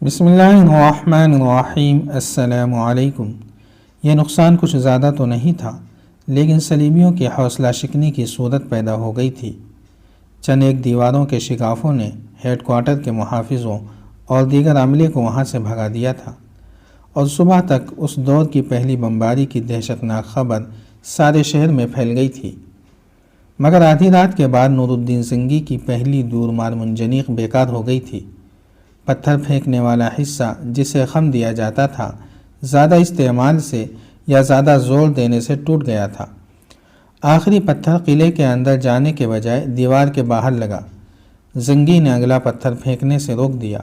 بسم اللہ الرحمن الرحیم۔ السلام علیکم۔ یہ نقصان کچھ زیادہ تو نہیں تھا، لیکن صلیبیوں کی حوصلہ شکنی کی صورت پیدا ہو گئی تھی۔ چند ایک دیواروں کے شکافوں نے ہیڈ کوارٹر کے محافظوں اور دیگر عملے کو وہاں سے بھگا دیا تھا، اور صبح تک اس دور کی پہلی بمباری کی دہشتناک خبر سارے شہر میں پھیل گئی تھی۔ مگر آدھی رات کے بعد نور الدین زنگی کی پہلی دور مار منجنیق بیکار ہو گئی تھی۔ پتھر پھینکنے والا حصہ جسے خم دیا جاتا تھا، زیادہ استعمال سے یا زیادہ زور دینے سے ٹوٹ گیا تھا۔ آخری پتھر قلعے کے اندر جانے کے بجائے دیوار کے باہر لگا۔ زنگی نے اگلا پتھر پھینکنے سے روک دیا،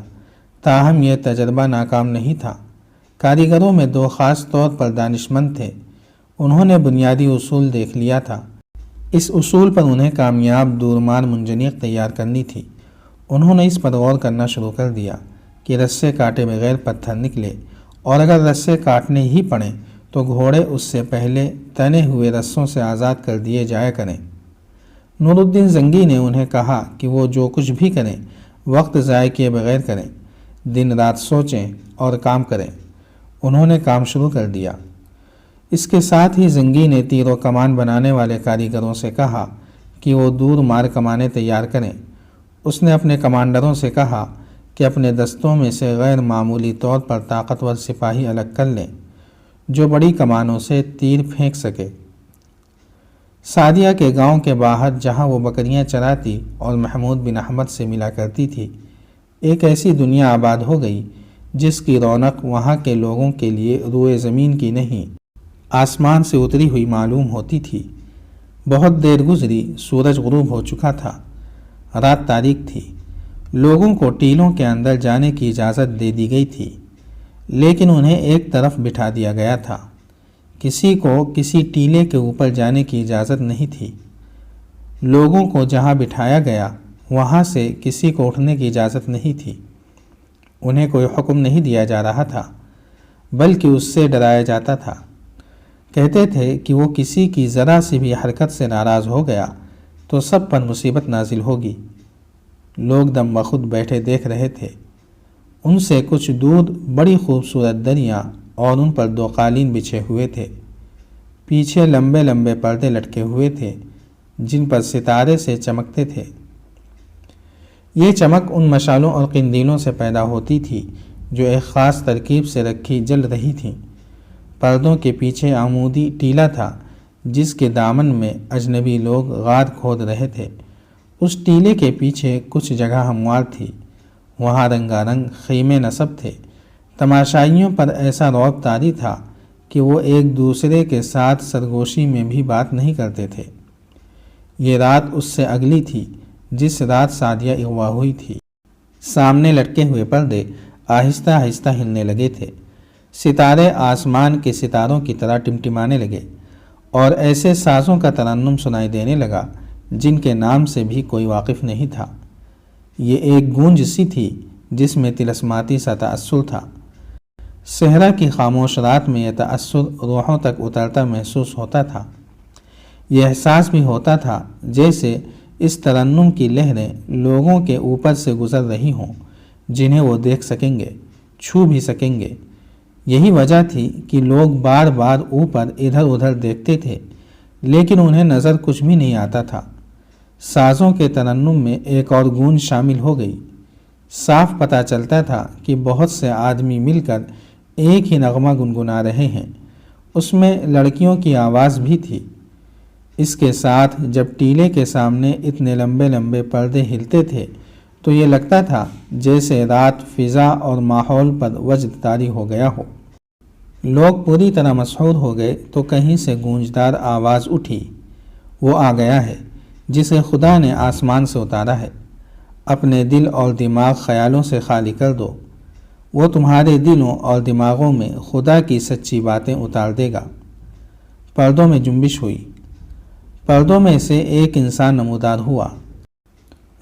تاہم یہ تجربہ ناکام نہیں تھا۔ کاریگروں میں دو خاص طور پر دانشمند تھے، انہوں نے بنیادی اصول دیکھ لیا تھا۔ اس اصول پر انہیں کامیاب دورمار منجنیق تیار کرنی تھی۔ انہوں نے اس پر غور کرنا شروع کر دیا کہ رسے کاٹے بغیر پتھر نکلے، اور اگر رسے کاٹنے ہی پڑیں تو گھوڑے اس سے پہلے تنے ہوئے رسوں سے آزاد کر دیے جایا کریں۔ نور الدین زنگی نے انہیں کہا کہ وہ جو کچھ بھی کریں وقت ضائع کیے بغیر کریں، دن رات سوچیں اور کام کریں۔ انہوں نے کام شروع کر دیا۔ اس کے ساتھ ہی زنگی نے تیر و کمان بنانے والے کاریگروں سے کہا کہ وہ دور مار کمانیں تیار کریں۔ اس نے اپنے کمانڈروں سے کہا کہ اپنے دستوں میں سے غیر معمولی طور پر طاقتور سپاہی الگ کر لیں جو بڑی کمانوں سے تیر پھینک سکے۔ سعدیہ کے گاؤں کے باہر جہاں وہ بکریاں چراتی اور محمود بن احمد سے ملا کرتی تھی، ایک ایسی دنیا آباد ہو گئی جس کی رونق وہاں کے لوگوں کے لیے روئے زمین کی نہیں، آسمان سے اتری ہوئی معلوم ہوتی تھی۔ بہت دیر گزری، سورج غروب ہو چکا تھا، رات تاریک تھی۔ لوگوں کو ٹیلوں کے اندر جانے کی اجازت دے دی گئی تھی، لیکن انہیں ایک طرف بٹھا دیا گیا تھا۔ کسی کو کسی ٹیلے کے اوپر جانے کی اجازت نہیں تھی۔ لوگوں کو جہاں بٹھایا گیا وہاں سے کسی کو اٹھنے کی اجازت نہیں تھی۔ انہیں کوئی حکم نہیں دیا جا رہا تھا، بلکہ اس سے ڈرایا جاتا تھا۔ کہتے تھے کہ وہ کسی کی ذرا سی بھی حرکت سے ناراض ہو گیا تو سب پر مصیبت نازل ہوگی۔ لوگ دم بخود بیٹھے دیکھ رہے تھے۔ ان سے کچھ دور بڑی خوبصورت دریاں اور ان پر دو قالین بچھے ہوئے تھے۔ پیچھے لمبے لمبے پردے لٹکے ہوئے تھے جن پر ستارے سے چمکتے تھے۔ یہ چمک ان مشالوں اور قندیلوں سے پیدا ہوتی تھی جو ایک خاص ترکیب سے رکھی جل رہی تھیں۔ پردوں کے پیچھے عمودی ٹیلا تھا جس کے دامن میں اجنبی لوگ غار کھود رہے تھے۔ اس ٹیلے کے پیچھے کچھ جگہ ہموار تھی، وہاں رنگا رنگ خیمے نصب تھے۔ تماشائیوں پر ایسا رعب طاری تھا کہ وہ ایک دوسرے کے ساتھ سرگوشی میں بھی بات نہیں کرتے تھے۔ یہ رات اس سے اگلی تھی جس رات سعدیہ اغوا ہوئی تھی۔ سامنے لٹکے ہوئے پردے آہستہ آہستہ ہلنے لگے تھے۔ ستارے آسمان کے ستاروں کی طرح ٹمٹمانے لگے، اور ایسے سازوں کا ترنم سنائی دینے لگا جن کے نام سے بھی کوئی واقف نہیں تھا۔ یہ ایک گونج سی تھی جس میں طلسماتی سا تأثر تھا۔ صحرا کی خاموش رات میں یہ تأثر روحوں تک اترتا محسوس ہوتا تھا۔ یہ احساس بھی ہوتا تھا جیسے اس ترنم کی لہریں لوگوں کے اوپر سے گزر رہی ہوں جنہیں وہ دیکھ سکیں گے، چھو بھی سکیں گے۔ یہی وجہ تھی کہ لوگ بار بار اوپر ادھر ادھر دیکھتے تھے، لیکن انہیں نظر کچھ بھی نہیں آتا تھا۔ سازوں کے ترنم میں ایک اور گونج شامل ہو گئی۔ صاف پتہ چلتا تھا کہ بہت سے آدمی مل کر ایک ہی نغمہ گنگنا رہے ہیں۔ اس میں لڑکیوں کی آواز بھی تھی۔ اس کے ساتھ جب ٹیلے کے سامنے اتنے لمبے لمبے پردے ہلتے تھے تو یہ لگتا تھا جیسے رات فضا اور ماحول پر وجد طاری ہو گیا ہو۔ لوگ پوری طرح مسحور ہو گئے تو کہیں سے گونجدار آواز اٹھی، وہ آ گیا ہے جسے خدا نے آسمان سے اتارا ہے۔ اپنے دل اور دماغ خیالوں سے خالی کر دو، وہ تمہارے دلوں اور دماغوں میں خدا کی سچی باتیں اتار دے گا۔ پردوں میں جنبش ہوئی۔ پردوں میں سے ایک انسان نمودار ہوا۔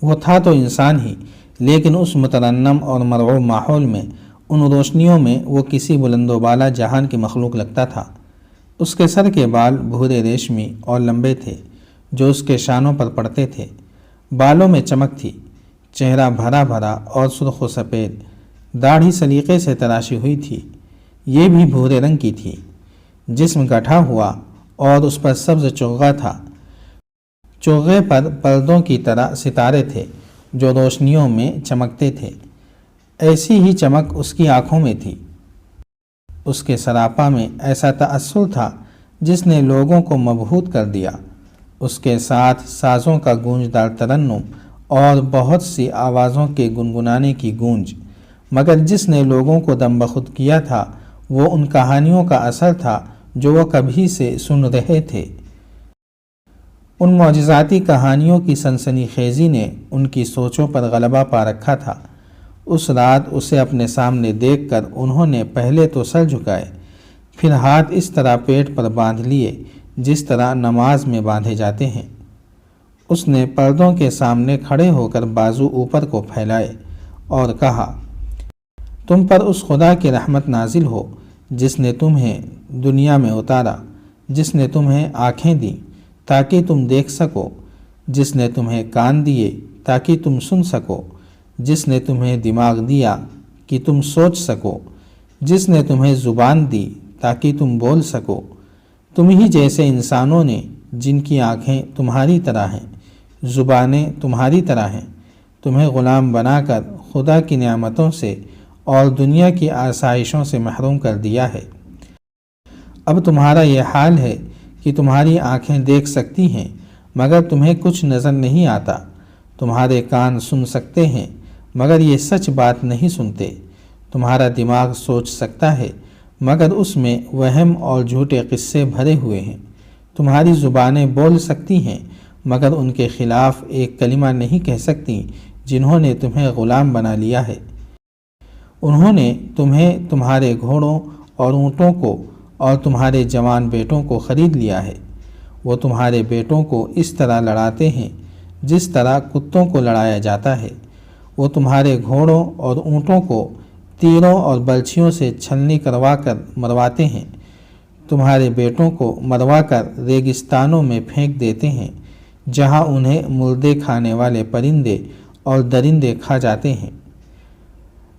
وہ تھا تو انسان ہی، لیکن اس مترنم اور مرعوب ماحول میں، ان روشنیوں میں وہ کسی بلند و بالا جہان کی مخلوق لگتا تھا۔ اس کے سر کے بال بھورے ریشمی اور لمبے تھے جو اس کے شانوں پر پڑتے تھے۔ بالوں میں چمک تھی، چہرہ بھرا بھرا اور سرخ و سفید، داڑھی سلیقے سے تراشی ہوئی تھی، یہ بھی بھورے رنگ کی تھی۔ جسم گٹھا ہوا اور اس پر سبز چوغا تھا۔ چوغے پر پردوں کی طرح ستارے تھے جو روشنیوں میں چمکتے تھے۔ ایسی ہی چمک اس کی آنکھوں میں تھی۔ اس کے سراپا میں ایسا تأثر تھا جس نے لوگوں کو مبہوت کر دیا۔ اس کے ساتھ سازوں کا گونجدار ترنم اور بہت سی آوازوں کے گنگنانے کی گونج، مگر جس نے لوگوں کو دم بخود کیا تھا وہ ان کہانیوں کا اثر تھا جو وہ کبھی سے سن رہے تھے۔ ان معجزاتی کہانیوں کی سنسنی خیزی نے ان کی سوچوں پر غلبہ پا رکھا تھا۔ اس رات اسے اپنے سامنے دیکھ کر انہوں نے پہلے تو سر جھکائے، پھر ہاتھ اس طرح پیٹ پر باندھ لیے جس طرح نماز میں باندھے جاتے ہیں۔ اس نے پردوں کے سامنے کھڑے ہو کر بازو اوپر کو پھیلائے اور کہا، تم پر اس خدا کی رحمت نازل ہو جس نے تمہیں دنیا میں اتارا، جس نے تمہیں آنکھیں دیں تاکہ تم دیکھ سکو، جس نے تمہیں کان دیے تاکہ تم سن سکو، جس نے تمہیں دماغ دیا کہ تم سوچ سکو، جس نے تمہیں زبان دی تاکہ تم بول سکو۔ تم ہی جیسے انسانوں نے جن کی آنکھیں تمہاری طرح ہیں، زبانیں تمہاری طرح ہیں، تمہیں غلام بنا کر خدا کی نعمتوں سے اور دنیا کی آسائشوں سے محروم کر دیا ہے۔ اب تمہارا یہ حال ہے کہ تمہاری آنکھیں دیکھ سکتی ہیں مگر تمہیں کچھ نظر نہیں آتا، تمہارے کان سن سکتے ہیں مگر یہ سچ بات نہیں سنتے، تمہارا دماغ سوچ سکتا ہے مگر اس میں وہم اور جھوٹے قصے بھرے ہوئے ہیں، تمہاری زبانیں بول سکتی ہیں مگر ان کے خلاف ایک کلمہ نہیں کہہ سکتی جنہوں نے تمہیں غلام بنا لیا ہے۔ انہوں نے تمہیں تمہارے گھوڑوں اور اونٹوں کو اور تمہارے جوان بیٹوں کو خرید لیا ہے۔ وہ تمہارے بیٹوں کو اس طرح لڑاتے ہیں جس طرح کتوں کو لڑایا جاتا ہے۔ وہ تمہارے گھوڑوں اور اونٹوں کو تیروں اور برچھیوں سے چھلنی کروا کر مرواتے ہیں، تمہارے بیٹوں کو مروا کر ریگستانوں میں پھینک دیتے ہیں جہاں انہیں مردے کھانے والے پرندے اور درندے کھا جاتے ہیں۔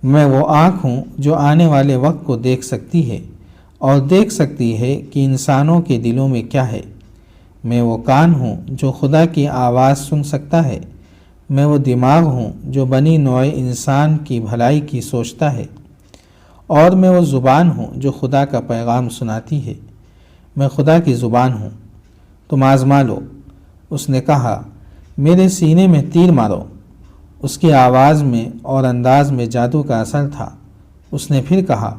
میں وہ آنکھ ہوں جو آنے والے وقت کو دیکھ سکتی ہے اور دیکھ سکتی ہے کہ انسانوں کے دلوں میں کیا ہے۔ میں وہ کان ہوں جو خدا کی آواز سن سکتا ہے۔ میں وہ دماغ ہوں جو بنی نوع انسان کی بھلائی کی سوچتا ہے، اور میں وہ زبان ہوں جو خدا کا پیغام سناتی ہے۔ میں خدا کی زبان ہوں، تم آزما لو۔ اس نے کہا، میرے سینے میں تیر مارو۔ اس کی آواز میں اور انداز میں جادو کا اثر تھا۔ اس نے پھر کہا،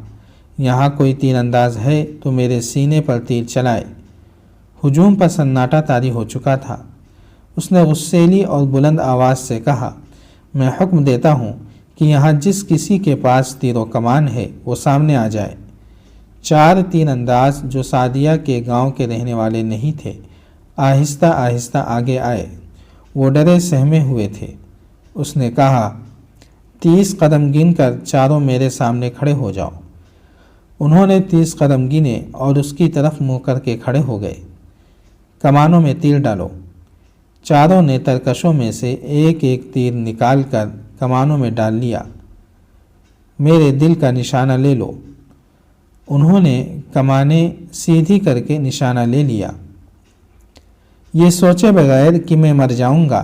یہاں کوئی تیر انداز ہے تو میرے سینے پر تیر چلائے۔ ہجوم پر سناٹا طاری ہو چکا تھا۔ اس نے غصیلی اور بلند آواز سے کہا، میں حکم دیتا ہوں کہ یہاں جس کسی کے پاس تیر و کمان ہے وہ سامنے آ جائے۔ 4 تیر انداز جو سعدیہ کے گاؤں کے رہنے والے نہیں تھے آہستہ آہستہ آگے آئے، وہ ڈرے سہمے ہوئے تھے۔ اس نے کہا، 30 قدم گن کر چاروں میرے سامنے کھڑے ہو جاؤ۔ انہوں نے 30 قدم گنے اور اس کی طرف منہ کر کے کھڑے ہو گئے۔ کمانوں میں تیر ڈالو۔ چاروں نے ترکشوں میں سے ایک ایک تیر نکال کر کمانوں میں ڈال لیا۔ میرے دل کا نشانہ لے لو۔ انہوں نے کمانیں سیدھی کر کے نشانہ لے لیا۔ یہ سوچے بغیر کہ میں مر جاؤں گا،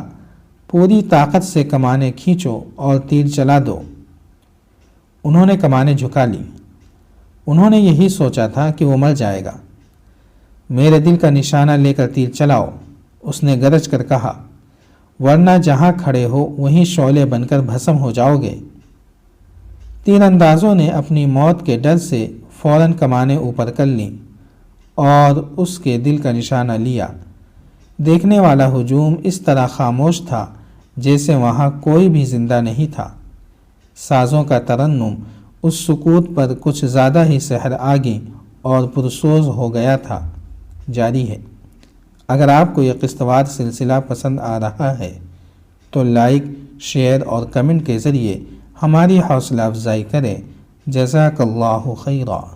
پوری طاقت سے کمانیں کھینچو اور تیر چلا دو۔ انہوں نے کمانیں جھکا لی۔ انہوں نے یہی سوچا تھا کہ وہ مر جائے گا۔ میرے دل کا نشانہ لے کر تیر چلاؤ، اس نے گرج کر کہا، ورنہ جہاں کھڑے ہو وہیں شعلے بن کر بھسم ہو جاؤ گے۔ تیر اندازوں نے اپنی موت کے ڈر سے فوراً کمانیں اوپر کر لیں اور اس کے دل کا نشانہ لیا۔ دیکھنے والا ہجوم اس طرح خاموش تھا جیسے وہاں کوئی بھی زندہ نہیں تھا۔ سازوں کا ترنم اس سکوت پر کچھ زیادہ ہی سحر آگی اور پرسوز ہو گیا تھا۔ جاری ہے۔ اگر آپ کو یہ قسط وار سلسلہ پسند آ رہا ہے تو لائک، شیئر اور کمنٹ کے ذریعے ہماری حوصلہ افزائی کریں۔ جزاک اللہ خیرا۔